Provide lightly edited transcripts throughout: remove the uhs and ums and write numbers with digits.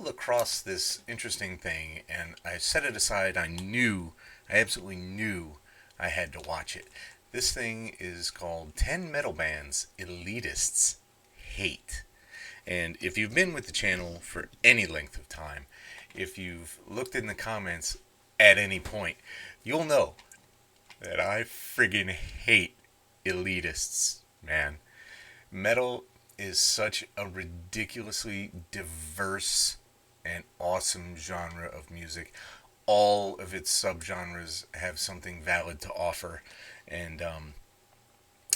stumbled across this interesting thing, and I set it aside. I absolutely knew I had to watch it. This thing is called 10 Metal Bands Elitists Hate. And if you've been with the channel for any length of time, if you've looked in the comments at any point, you'll know that I friggin' hate elitists, man. Metal is such a ridiculously diverse and awesome genre of music. All of its subgenres have something valid to offer, and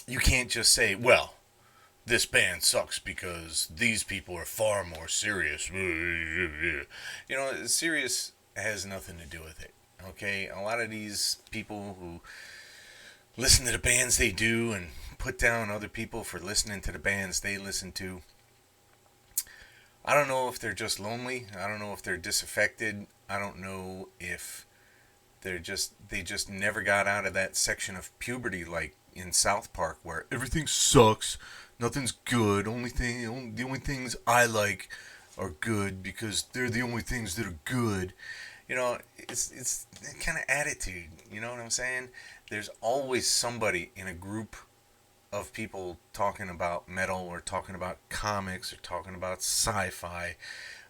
you can't just say, well, this band sucks because these people are far more serious. You know, serious has nothing to do with it, okay? A lot of these people who listen to the bands they do and put down other people for listening to the bands they listen to, I don't know if they're just lonely. I don't know if they're disaffected. I don't know if they just never got out of that section of puberty, like in South Park, where everything sucks, nothing's good. The only things I like are good because they're the only things that are good. You know, it's that kind of attitude. You know what I'm saying? There's always somebody in a group of people talking about metal or talking about comics or talking about sci-fi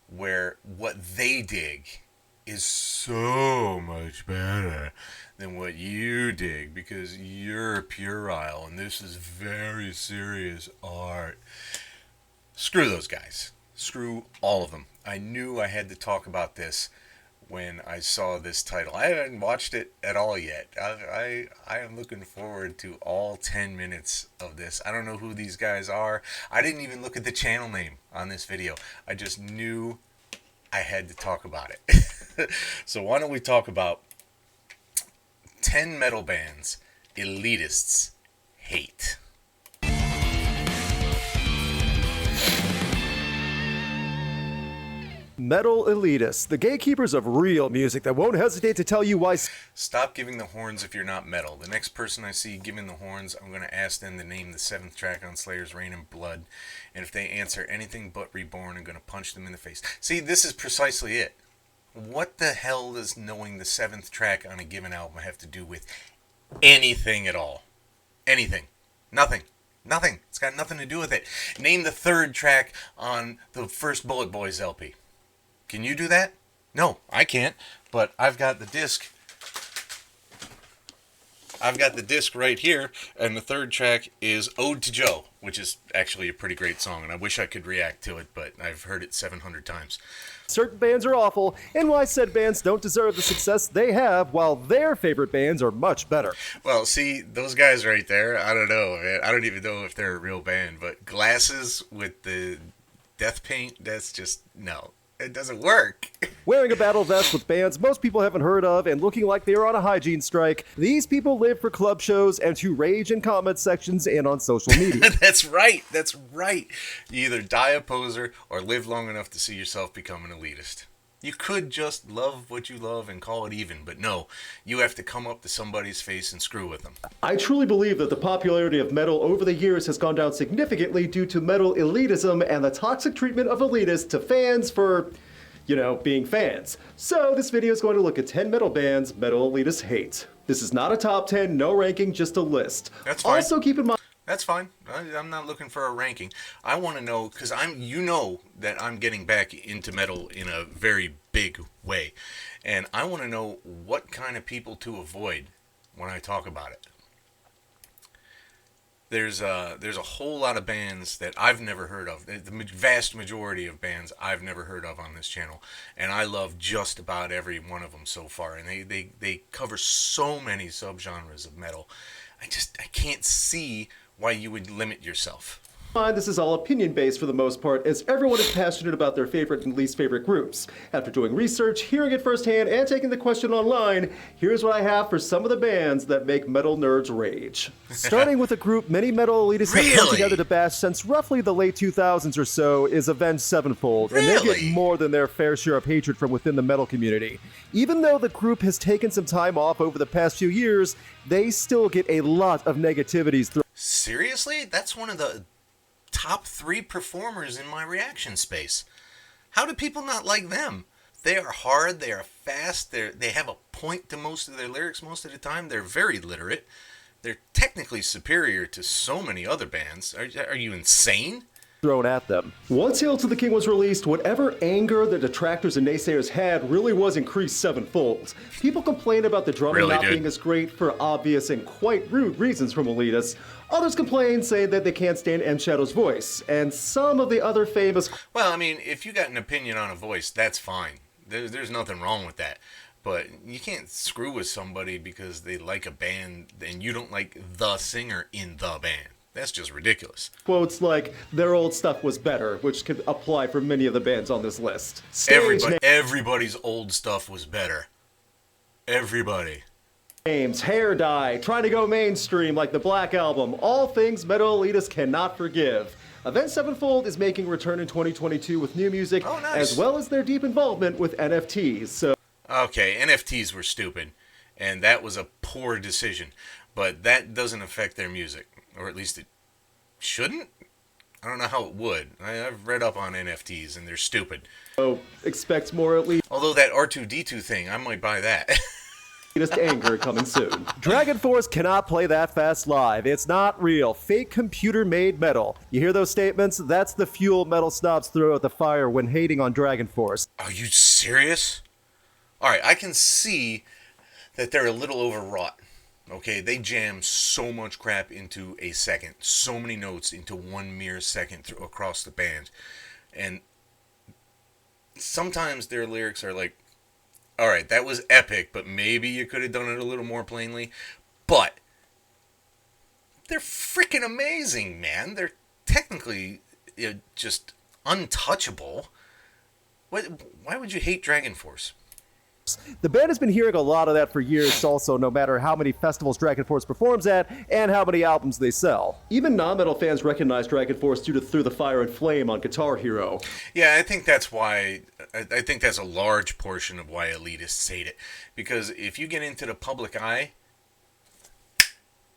where what they dig is so much better than what you dig because you're puerile and this is very serious art. Screw those guys. Screw all of them. I knew I had to talk about this when I saw this title. I haven't watched it at all yet. I am looking forward to all 10 minutes of this. I don't know who these guys are. I didn't even look at the channel name on this video. I just knew I had to talk about it. So why don't we talk about 10 metal bands elitists hate. Metal elitists, the gatekeepers of real music that won't hesitate to tell you why. Stop giving the horns if you're not metal. The next person I see giving the horns, I'm going to ask them to name the 7th track on Slayer's Reign in Blood. And if they answer anything but Reborn, I'm going to punch them in the face. See, this is precisely it. What the hell does knowing the 7th track on a given album have to do with anything at all? Anything. Nothing. Nothing. It's got nothing to do with it. Name the 3rd track on the first Bullet Boys LP. Can you do that? No, I can't, but I've got the disc. I've got the disc right here, and the 3rd track is Ode to Joe, which is actually a pretty great song, and I wish I could react to it, but I've heard it 700 times. Certain bands are awful, and why said bands don't deserve the success they have, while their favorite bands are much better. Well, see, those guys right there, I don't know, man. I don't even know if they're a real band, but glasses with the death paint, that's just, no. It doesn't work. Wearing a battle vest with bands most people haven't heard of and looking like they're on a hygiene strike, these people live for club shows and to rage in comment sections and on social media. That's right. That's right. You either die a poser or live long enough to see yourself become an elitist. You could just love what you love and call it even, but no, you have to come up to somebody's face and screw with them. I truly believe that the popularity of metal over the years has gone down significantly due to metal elitism and the toxic treatment of elitists to fans for, you know, being fans. So this video is going to look at 10 metal bands metal elitists hate. This is not a top 10, no ranking, just a list. That's fine. Also keep in mind, that's fine. I'm not looking for a ranking. I want to know, because you know that I'm getting back into metal in a very big way. And I want to know what kind of people to avoid when I talk about it. There's a whole lot of bands that I've never heard of. The vast majority of bands I've never heard of on this channel. And I love just about every one of them so far. And they cover so many subgenres of metal. I can't see why you would limit yourself. this is all opinion-based for the most part, as everyone is passionate about their favorite and least favorite groups. After doing research, hearing it firsthand, and taking the question online, here's what I have for some of the bands that make metal nerds rage. Starting with a group many metal elitists have come together to bash since roughly the late 2000s or so is Avenged Sevenfold, and they get more than their fair share of hatred from within the metal community. Even though the group has taken some time off over the past few years, they still get a lot of negativities through. Seriously? That's one of the top 3 performers in my reaction space. How do people not like them? They are hard, they are fast, they have a point to most of their lyrics most of the time. They're very literate. They're technically superior to so many other bands. Are you insane? Thrown at them. Once Hail to the King was released, whatever anger the detractors and naysayers had really was increased sevenfold. People complained about the drumming not being as great for obvious and quite rude reasons from Elitists. Others complained, saying that they can't stand M. Shadow's voice, and some of the other famous... Well, I mean, if you got an opinion on a voice, that's fine. There's nothing wrong with that. But you can't screw with somebody because they like a band and you don't like the singer in the band. That's just ridiculous. Quotes like, their old stuff was better, which could apply for many of the bands on this list. Everybody's old stuff was better. Everybody. Names, hair dye, trying to go mainstream like the Black Album, all things metal elitists cannot forgive. Avenged Sevenfold is making a return in 2022 with new music, as well as their deep involvement with NFTs, so... Okay, NFTs were stupid, and that was a poor decision, but that doesn't affect their music. Or at least it shouldn't? I don't know how it would. I've read up on NFTs, and they're stupid. So, expect more at least. Although that R2-D2 thing, I might buy that. Just anger coming soon. DragonForce cannot play that fast live. It's not real. Fake computer-made metal. You hear those statements? That's the fuel metal snobs throw at the fire when hating on DragonForce. Are you serious? Alright, I can see that they're a little overwrought. Okay, they jam so much crap into a second, so many notes into one mere second across the band. And sometimes their lyrics are like, alright, that was epic, but maybe you could have done it a little more plainly. But they're freaking amazing, man. They're technically just untouchable. Why would you hate DragonForce? The band has been hearing a lot of that for years also, no matter how many festivals DragonForce performs at and how many albums they sell. Even non-metal fans recognize DragonForce due to Through the Fire and Flame on Guitar Hero. Yeah, I think that's why, I think that's a large portion of why elitists hate it. Because if you get into the public eye,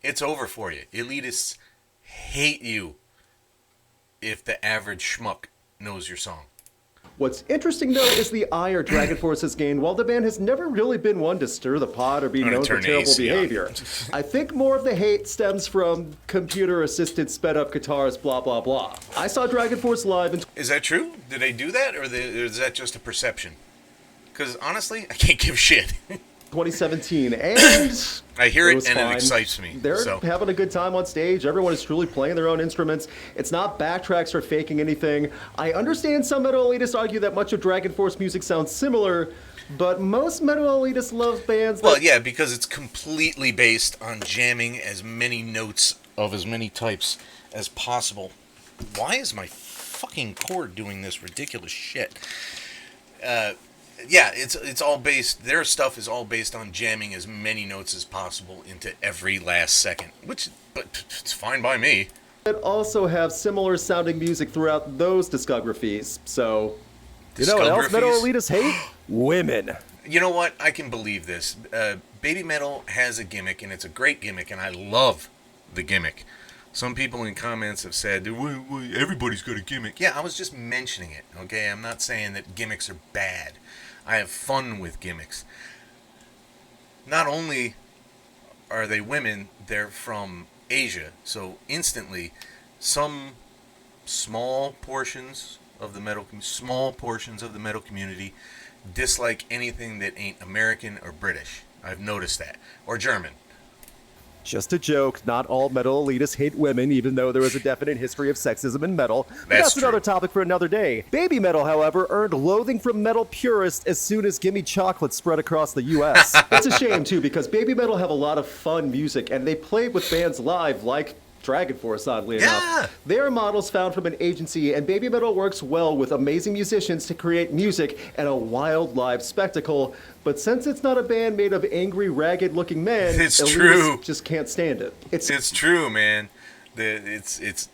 it's over for you. Elitists hate you if the average schmuck knows your song. What's interesting, though, is the ire DragonForce has gained, while the band has never really been one to stir the pot or be known for terrible behavior. I think more of the hate stems from computer-assisted sped-up guitars, blah, blah, blah. I saw DragonForce live in... Is that true? Did they do that, or is that just a perception? Because, honestly, I can't give a shit. 2017, and... I hear it and fine. It excites me. They're having a good time on stage. Everyone is truly playing their own instruments. It's not backtracks or faking anything. I understand some metal elitists argue that much of DragonForce music sounds similar, but most metal elitists love bands that... Well, yeah, because it's completely based on jamming as many notes of as many types as possible. Why is my fucking cord doing this ridiculous shit? Yeah, it's all based. Their stuff is all based on jamming as many notes as possible into every last second, but it's fine by me. That also have similar sounding music throughout those discographies. So, you know what else metal elitists hate? Women. You know what? I can believe this. Babymetal has a gimmick, and it's a great gimmick, and I love the gimmick. Some people in comments have said, everybody's got a gimmick. Yeah, I was just mentioning it, okay? I'm not saying that gimmicks are bad. I have fun with gimmicks. Not only are they women, they're from Asia. So instantly, some small portions of the metal community dislike anything that ain't American or British. I've noticed that. Or German. Just a joke. Not all metal elitists hate women, even though there is a definite history of sexism in metal. But that's another topic for another day. Babymetal, however, earned loathing from metal purists as soon as Gimme Chocolate spread across the U.S. It's a shame, too, because Babymetal have a lot of fun music, and they play with bands live like DragonForce, oddly enough. They are models found from an agency, and Babymetal works well with amazing musicians to create music and a wild live spectacle. But since it's not a band made of angry, ragged-looking men, elitists just can't stand it. It's true, man. There's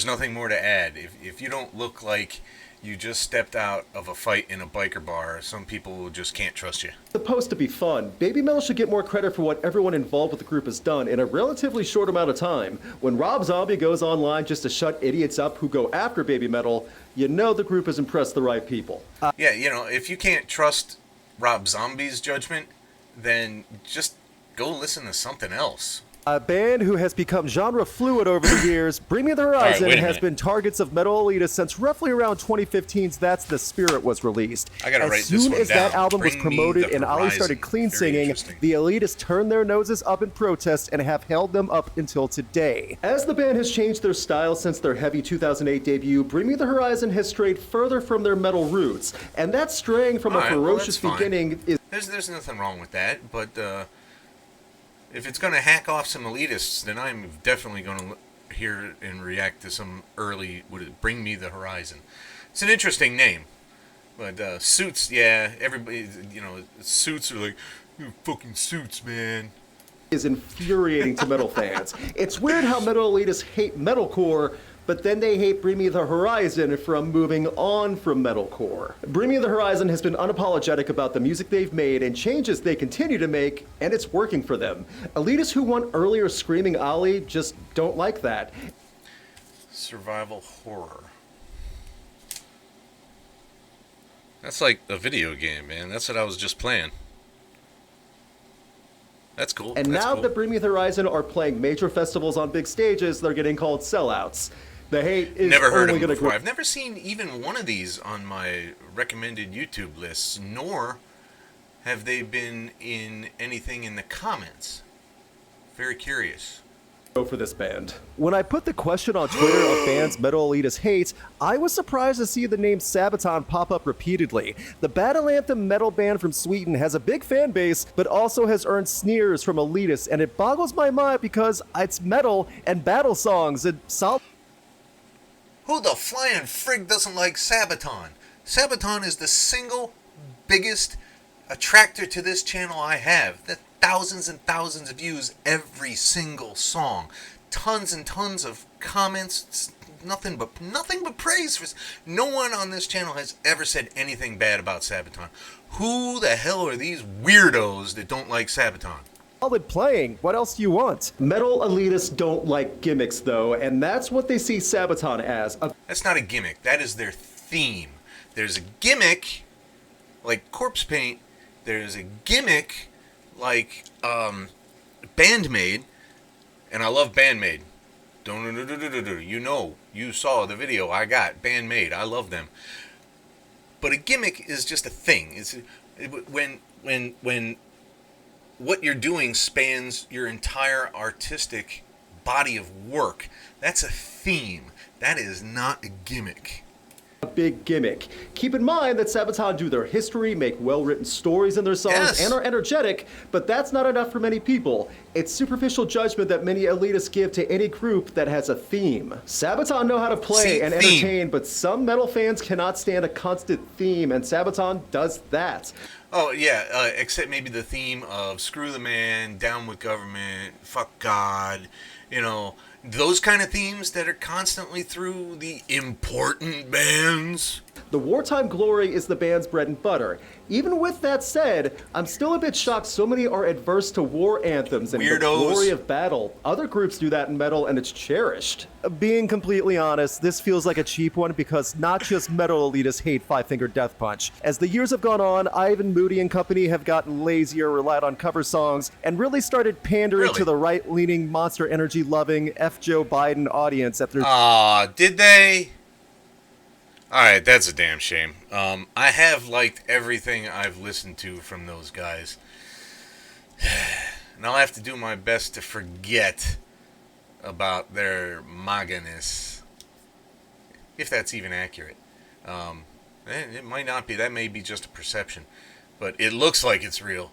nothing more to add. If you don't look like you just stepped out of a fight in a biker bar. Some people just can't trust you. Supposed to be fun. Babymetal should get more credit for what everyone involved with the group has done in a relatively short amount of time. When Rob Zombie goes online just to shut idiots up who go after Babymetal, you know the group has impressed the right people. Yeah, you know, if you can't trust Rob Zombie's judgment, then just go listen to something else. A band who has become genre fluid over the years, Bring Me the Horizon wait a has minute. been targets of metal elitists since roughly around 2015's That's the Spirit was released. I gotta write as this soon one as that down. album was Bring Me promoted the and Ollie Horizon. started clean Very singing, interesting. the elitists turned their noses up in protest and have held them up until today. As the band has changed their style since their heavy 2008 debut, Bring Me the Horizon has strayed further from their metal roots, and that straying from All a right, well, ferocious that's fine. beginning is There's nothing wrong with that, but if it's going to hack off some elitists, then I'm definitely going to hear and react to some early, Bring Me the Horizon. It's an interesting name, but Suits, yeah, everybody, you know, Suits are like, "You fucking Suits, man." is infuriating to metal fans. It's weird how metal elitists hate metalcore, but then they hate Bring Me the Horizon from moving on from metalcore. Bring Me the Horizon has been unapologetic about the music they've made and changes they continue to make, and it's working for them. Elitists who want earlier Screaming Ollie just don't like that. Survival horror. That's like a video game, man. That's what I was just playing. That's cool. And That's now cool. that Bring Me the Horizon are playing major festivals on big stages, they're getting called sellouts. The hate is Never heard only of them going to before. grow. I've never seen even one of these on my recommended YouTube lists, nor have they been in anything in the comments. Very curious. For this band. When I put the question on Twitter of bands metal elitists hate, I was surprised to see the name Sabaton pop up repeatedly. The battle anthem metal band from Sweden has a big fan base, but also has earned sneers from elitists, and it boggles my mind because it's metal and battle songs and Who the flying frig doesn't like Sabaton? Sabaton is the single biggest attractor to this channel I have. The thousands and thousands of views every single song. Tons and tons of comments. It's nothing but praise for. No one on this channel has ever said anything bad about Sabaton. Who the hell are these weirdos that don't like Sabaton? solid playing. What else do you want? Metal elitists don't like gimmicks, though, and that's what they see Sabaton as. That's not a gimmick. That is their theme. There's a gimmick like corpse paint. There's a gimmick like Band-Maid, and I love Band-Maid. You know, you saw the video I got. Band-Maid. I love them. But a gimmick is just a thing. It's when what you're doing spans your entire artistic body of work. That's a theme. That is not a gimmick. A big gimmick. Keep in mind that Sabaton do their history, make well-written stories in their songs, Yes. and are energetic, but that's not enough for many people. It's superficial judgment that many elitists give to any group that has a theme. Sabaton know how to play and Theme. entertain, but some metal fans cannot stand a constant theme, and Sabaton does that. Oh, yeah, except maybe the theme of screw the man, down with government, fuck God, you know, those kind of themes that are constantly through the important bands. The wartime glory is the band's bread and butter. Even with that said, I'm still a bit shocked so many are adverse to war anthems and the Weirdos. glory of battle. Other groups do that in metal and it's cherished. Being completely honest, this feels like a cheap one because not just metal elitists hate Five Finger Death Punch. As the years have gone on, Ivan Moody and company have gotten lazier, relied on cover songs, and really started pandering Really? to the right-leaning, Monster Energy-loving F. Joe Biden audience at their Aw, did they? Alright, that's a damn shame. I have liked everything I've listened to from those guys. And I'll have to do my best to forget about their MAGA-ness. If that's even accurate. It might not be. That may be just a perception. But it looks like it's real.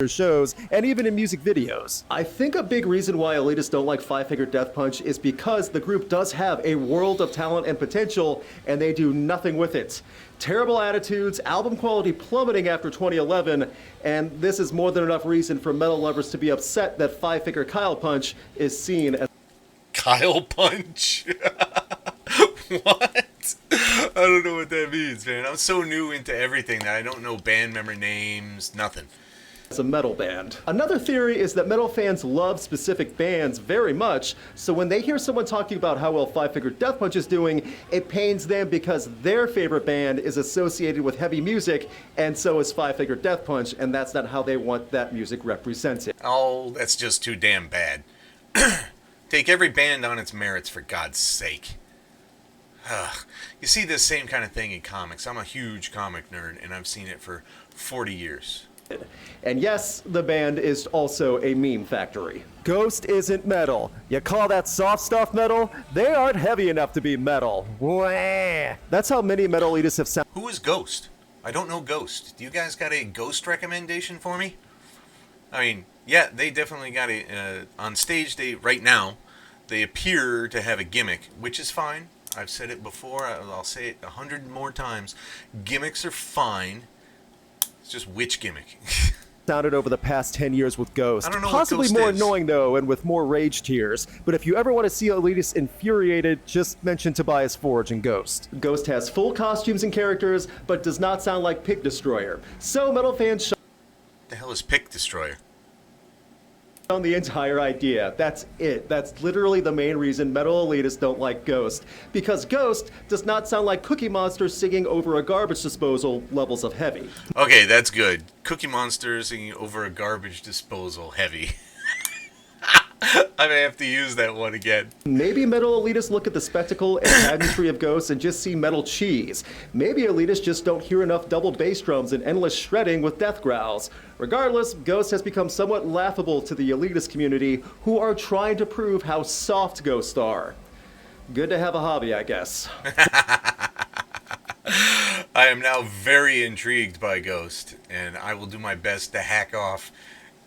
shows, and even in music videos. I think a big reason why elitists don't like Five Finger Death Punch is because the group does have a world of talent and potential, and they do nothing with it. Terrible attitudes, album quality plummeting after 2011, and this is more than enough reason for metal lovers to be upset that Five Finger Kyle Punch is seen as Kyle Punch? What? I don't know what that means, man. I'm so new into everything that I don't know band member names, nothing. As a metal band. Another theory is that metal fans love specific bands very much, so when they hear someone talking about how well Five Finger Death Punch is doing, it pains them because their favorite band is associated with heavy music, and so is Five Finger Death Punch, and that's not how they want that music represented. Oh, that's just too damn bad. Take every band on its merits, for God's sake. You see this same kind of thing in comics. I'm a huge comic nerd, and I've seen it for 40 years. And yes, the band is also a meme factory. Ghost isn't metal. You call that soft stuff metal? They aren't heavy enough to be metal. Wah. That's how many metal elitists have sounded. Who is Ghost? I don't know Ghost. Do you guys got a Ghost recommendation for me? I mean, yeah, they definitely got a... on stage, right now, they appear to have a gimmick, which is fine. I've said it before. I'll say it 100 more times. Gimmicks are fine. It's just which gimmick? Sounded over the past 10 years with Ghost. I don't know Possibly what Ghost more is. annoying though, and with more rage tears. But if you ever want to see elitists infuriated, just mention Tobias Forge and Ghost. Ghost has full costumes and characters, but does not sound like Pig Destroyer. So metal fans The hell is Pick Destroyer? on the entire idea. That's it. That's literally the main reason metal elitists don't like Ghost. Because Ghost does not sound like Cookie Monster singing over a garbage disposal levels of heavy. Okay, that's good. Cookie Monster singing over a garbage disposal heavy. I may have to use that one again. Maybe metal elitists look at the spectacle and pageantry of Ghosts and just see metal cheese. Maybe elitists just don't hear enough double bass drums and endless shredding with death growls. Regardless, Ghost has become somewhat laughable to the elitist community who are trying to prove how soft Ghosts are. Good to have a hobby, I guess. I am now very intrigued by Ghost, and I will do my best to hack off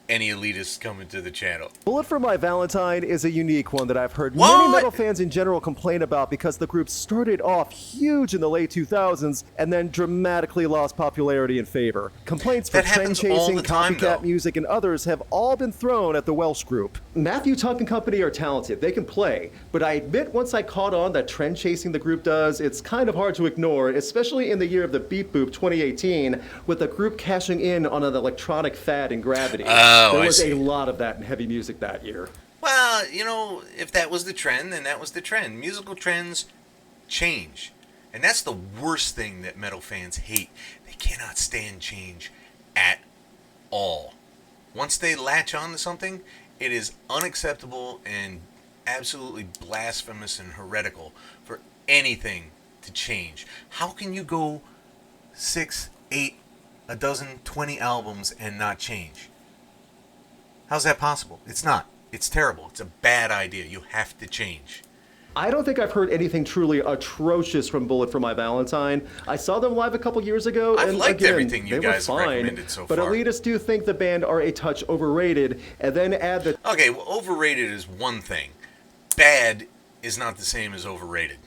any elitists coming to the channel. Bullet for My Valentine is a unique one that I've heard What? many metal fans in general complain about because the group started off huge in the late 2000s and then dramatically lost popularity and favor. Complaints for That trend happens all chasing, the time, copycat though. music, and others have all been thrown at the Welsh group. Matthew Tuck and company are talented. They can play. But I admit once I caught on that trend chasing the group does, it's kind of hard to ignore, especially in the year of the Beat Boop 2018, with the group cashing in on an electronic fad in Gravity. There I was see. a lot of that in heavy music that year. Well, you know, if that was the trend, then that was the trend. Musical trends change. And that's the worst thing that metal fans hate. They cannot stand change at all. Once they latch on to something, it is unacceptable and absolutely blasphemous and heretical for anything to change. How can you go 6, 8, a dozen, 20 albums and not change? How's that possible? It's not. It's terrible. It's a bad idea. You have to change. I don't think I've heard anything truly atrocious from Bullet for My Valentine. I saw them live a couple years ago, I've and liked again, everything you they were guys have fine. recommended so but far. elitists do think the band are a touch overrated, and then add the Okay, well, overrated is one thing. Bad is not the same as overrated.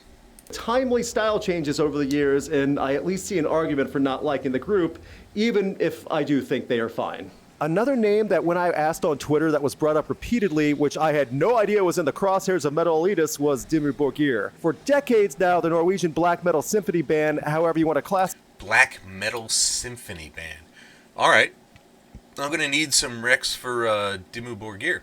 timely style changes over the years, and I at least see an argument for not liking the group, even if I do think they are fine. Another name that when I asked on Twitter that was brought up repeatedly, which I had no idea was in the crosshairs of metal elitists, was Dimmu Borgir. For decades now, the Norwegian black metal symphony band, however you want to class. Black Metal Symphony Band. Alright. I'm going to need some recs for Dimmu Borgir.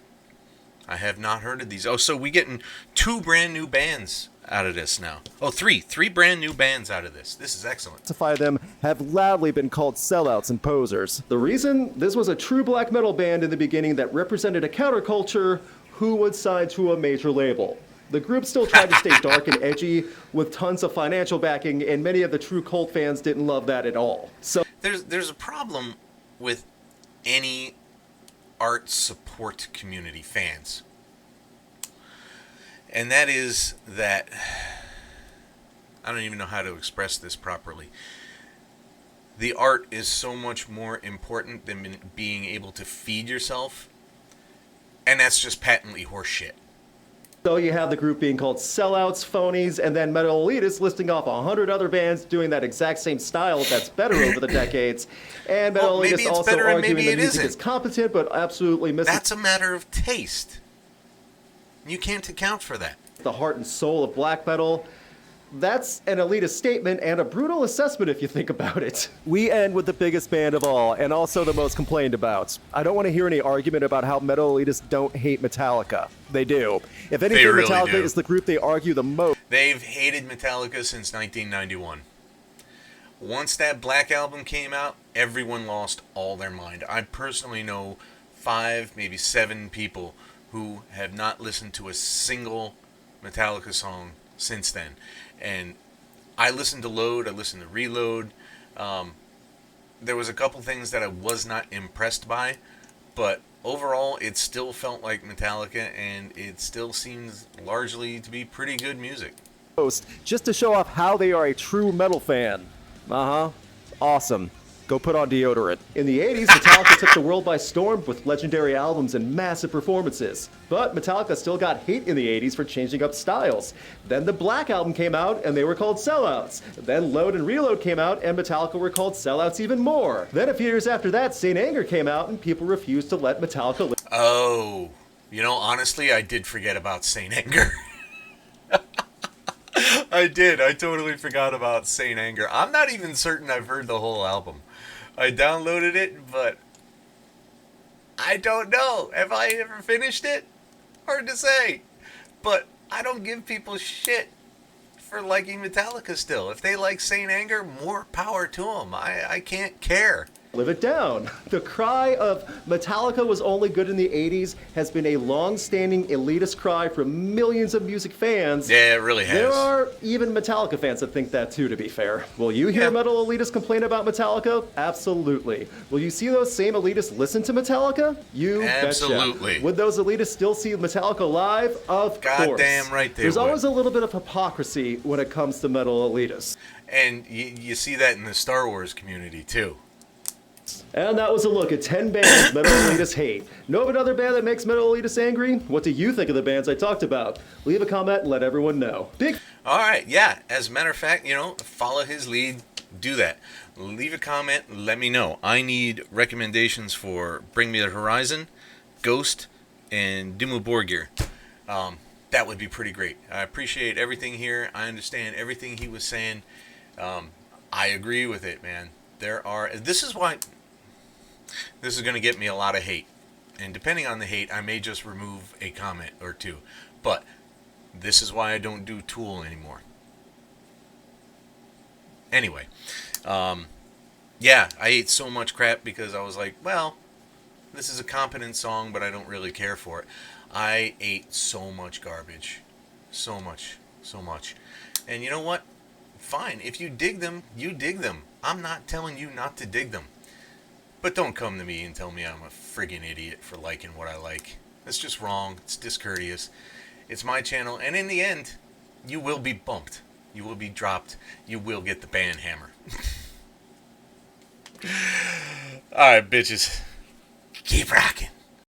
I have not heard of these. Oh, so we getting 2 brand new bands out of this now. Oh, 3 brand new bands out of this. This is excellent. Classify them have loudly been called sellouts and posers. The reason? This was a true black metal band in the beginning that represented a counterculture who would sign to a major label. The group still tried to stay dark and edgy with tons of financial backing, and many of the true cult fans didn't love that at all. So There's a problem with any art support community fans. And that is that, I don't even know how to express this properly. The art is so much more important than being able to feed yourself. And that's just patently horseshit. So you have the group being called sellouts, phonies, and then metal elitists listing off 100 other bands doing that exact same style that's better over the decades. And metal Well, maybe elitists it's also better and arguing maybe the it music isn't. is competent but absolutely missing That's a matter of taste. You can't account for that. the heart and soul of black metal. That's an elitist statement and a brutal assessment if you think about it. We end with the biggest band of all, and also the most complained about. I don't want to hear any argument about how metal elitists don't hate Metallica. They do. If anything, really Metallica do. is the group they argue the most. They've hated Metallica since 1991. Once that Black Album came out, everyone lost all their mind. I personally know 5, maybe 7 people who have not listened to a single Metallica song since then. And I listened to Load, I listened to Reload. There was a couple things that I was not impressed by, but overall it still felt like Metallica, and it still seems largely to be pretty good music. Just to show off how they are a true metal fan. Awesome. Go put on deodorant. In the 80s, Metallica took the world by storm with legendary albums and massive performances. But Metallica still got hate in the 80s for changing up styles. Then the Black Album came out and they were called sellouts. Then Load and Reload came out and Metallica were called sellouts even more. Then a few years after that, Saint Anger came out and people refused to let Metallica live. Oh, honestly, I did forget about Saint Anger. I did. I totally forgot about Saint Anger. I'm not even certain I've heard the whole album. I downloaded it, but I don't know. Have I ever finished it? Hard to say. But I don't give people shit for liking Metallica still. If they like Saint Anger, more power to them. I can't care. Live it down. The cry of Metallica was only good in the 80s has been a long-standing elitist cry from millions of music fans. Yeah, it really has. There are even Metallica fans that think that too, to be fair. Will you hear metal elitists complain about Metallica? Absolutely. Will you see those same elitists listen to Metallica? You Absolutely. betcha. Would those elitists still see Metallica live? Of course. Goddamn right they There's would. always a little bit of hypocrisy when it comes to metal elitists. And you see that in the Star Wars community, too. And that was a look at 10 bands metal elitists hate. Know of another band that makes metal elitists angry? What do you think of the bands I talked about? Leave a comment and let everyone know. All right, yeah. As a matter of fact, follow his lead. Do that. Leave a comment. Let me know. I need recommendations for Bring Me the Horizon, Ghost, and Dimmu Borgir. That would be pretty great. I appreciate everything here. I understand everything he was saying. I agree with it, man. This is why this is going to get me a lot of hate. And depending on the hate, I may just remove a comment or two. But this is why I don't do Tool anymore. Anyway, yeah, I ate so much crap because I was like, well, this is a competent song, but I don't really care for it. I ate so much garbage. So much. And you know what? Fine. If you dig them, you dig them. I'm not telling you not to dig them. But don't come to me and tell me I'm a friggin' idiot for liking what I like. That's just wrong. It's discourteous. It's my channel. And in the end, you will be bumped. You will be dropped. You will get the ban hammer. Alright, bitches. Keep rocking.